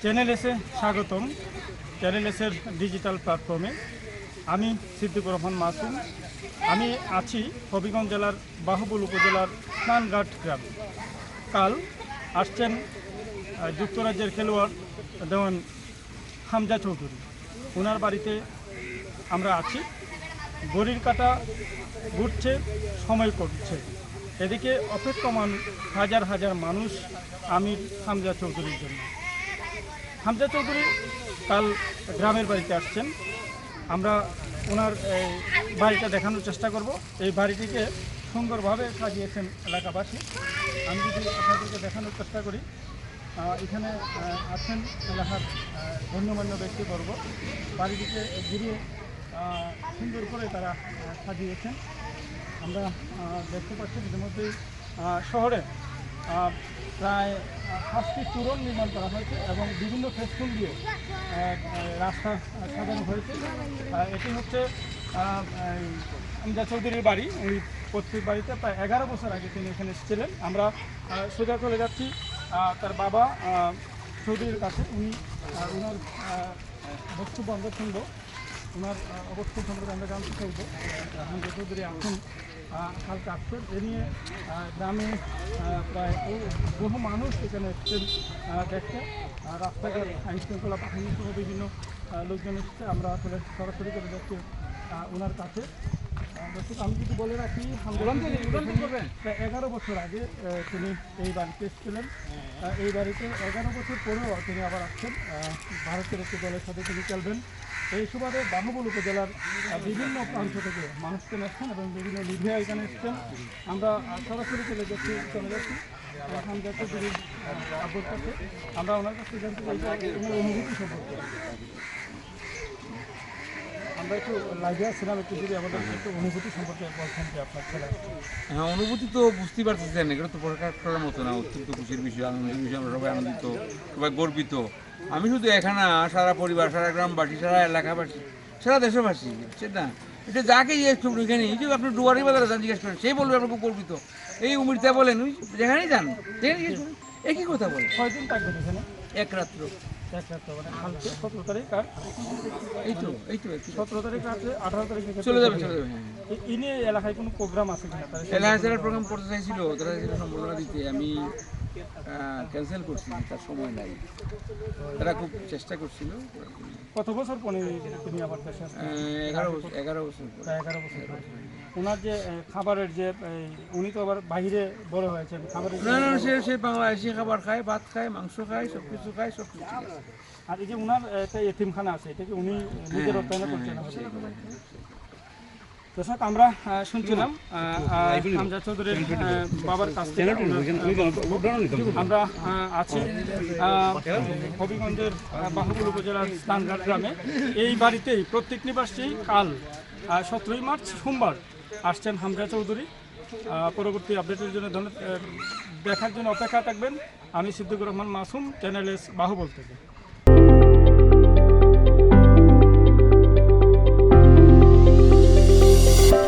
Channel এসে স্বাগতম। Channel এসের ডিজিটাল প্ল্যাটফর্মে আমি সিদ্দিকুর রহমান মাসুম। আমি আছি হবিগঞ্জ জেলার বাহুবল উপজেলার স্নানঘাট গ্রামে। কাল আসছেন যুক্তরাজ্যের খেলোয়াড় দেওয়ান হামজা চৌধুরী। ওনার বাড়িতে আমরা আছি। ঘড়ির কাঁটা ঘুরছে, সময় করছে। এদিকে অপেক্ষমান হাজার হাজার মানুষ আমির হামজা চৌধুরীর জন্য। হামজা চৌধুরী কাল গ্রামের বাড়িতে আসছেন। আমরা ওনার বাড়িটা দেখানোর চেষ্টা করব। এই বাড়িটিকে সুন্দরভাবে সাজিয়েছেন এলাকাবাসী। আমি যদি আপনাদেরকে দেখানোর চেষ্টা করি, এখানে আছেন এলাকার গণ্যমান্য ব্যক্তিবর্গ। বাড়িটিকে ঘিরিয়ে সুন্দর করে তারা সাজিয়েছেন। আমরা দেখতে পাচ্ছি ইতিমধ্যেই শহরে প্রায় 5টি তোরণ নির্মাণ করা হয়েছে এবং বিভিন্ন ফেস্টুন দিয়ে রাস্তা সাজানো হয়েছে। এটি হচ্ছে হামজা চৌধুরীর বাড়ি। এই প্রত্যেক বাড়িতে প্রায় 11 বছর আগে তিনি এখানে এসেছিলেন। আমরা সোজা চলে যাচ্ছি তার বাবা চৌধুরীর কাছে। উনি ওনার বক্তব্য আমরা শুনবো, ওনার অবস্থান সম্পর্কে আমরা জানতে চাইব। হামজা চৌধুরী এখন কালকে আসছেন। এ নিয়ে গ্রামে প্রায় বহু মানুষ এখানে এসছেন দেখতে। রাস্তাঘাট আইন শৃঙ্খলা বাহিনী সহ বিভিন্ন লোকজন এসছে। আমরা আসলে সরাসরি করে যাচ্ছি ওনার কাছে। আমি যদি বলে রাখি, প্রায় 11 বছর আগে তিনি এই বাড়িতে এসেছিলেন। এই বাড়িতে 11 বছর পরেও তিনি আবার আসছেন। ভারতের একটি দলের সাথে তিনি খেলবেন। এই সুবাদে বাহুবল উপজেলার বিভিন্ন প্রান্ত থেকে মানুষকে এসছেন এবং বিভিন্ন মিডিয়া এখানে এসছেন। আমরা সরাসরি চলে যাচ্ছি হামজা চৌধুরীর আব্বুর কাছে। আমরা ওনার কাছে জানতে চাইছি ওনার অনুভূতি সম্পর্কে। আমরা একটু লাইভে আসছিলাম, একটু যদি আমাদের একটু অনুভূতি সম্পর্কে বলছেন যে আপনার ছেলে। হ্যাঁ, অনুভূতি তো বুঝতেই পারতেছেন, এগুলো তো প্রকাশ করার মতো না। অত্যন্ত খুশির বিষয়, আনন্দের বিষয়। আমরা সবাই আনন্দিত, সবাই গর্বিত। আমি শুধু এখানে সারা পরিবার, সারা গ্রামবাসী, সারা এলাকাবাসী, সারা দেশবাসী, সেটা এটা যাকে জিজ্ঞেস করুন, এখানে এই যে আপনি ডুয়ারি বাজারে যান জিজ্ঞেস করেন, সেই বলবে আমরা খুব গর্বিত। এই উমিরটা বলেন, যেখানেই যান সেখানে জিজ্ঞেস করেন, একই কথা বলে। কয়দিন থাকবেন এখানে? এক রাত্র। মানে কালকে 17 তারিখ আর এই তো 17 তারিখ আছে, 18 তারিখে চলে যাবে। হ্যাঁ, ইনি এলাকায় কোনো প্রোগ্রাম আছে কিনা? এলাকায় যারা প্রোগ্রাম করতে চাইছিল তারা ছিল সম্বোধনা দিতে, আমি ক্যান্সেল করছি, তার সময় নাই। তারা খুব চেষ্টা করছিল। কত বছর পরে তিনি আবার দেশে আসছেন? 11 বছর। প্রায় 11 বছর। ওনার যে খাবারের যে উনি তো আবার বাইরে বড় হয়েছেন, খাবারের না, সে বাংলাদেশি খাবার খায়, ভাত খায়, মাংস খায়, সব কিছু খায়, সব কিছু। আর এই যে ওনার একটা এতিমখানা আছে, এটা কি উনি নিজের অর্থায়নে করছেন? দর্শক, আমরা শুনছিলাম হামজা চৌধুরীর বাবার কাছ থেকে। আমরা আছি হবিগঞ্জের বাহুবল উপজেলার স্নানঘাট গ্রামে। এই বাড়িতেই প্রত্যেক নিবাসী কাল 17 মার্চ সোমবার আসছেন হামজা চৌধুরী। পরবর্তী আপডেটের জন্য দেখার জন্য অপেক্ষা থাকবেন। আমি সিদ্দিকুর রহমান মাসুম, চ্যানেল এস বাহুবল থেকে।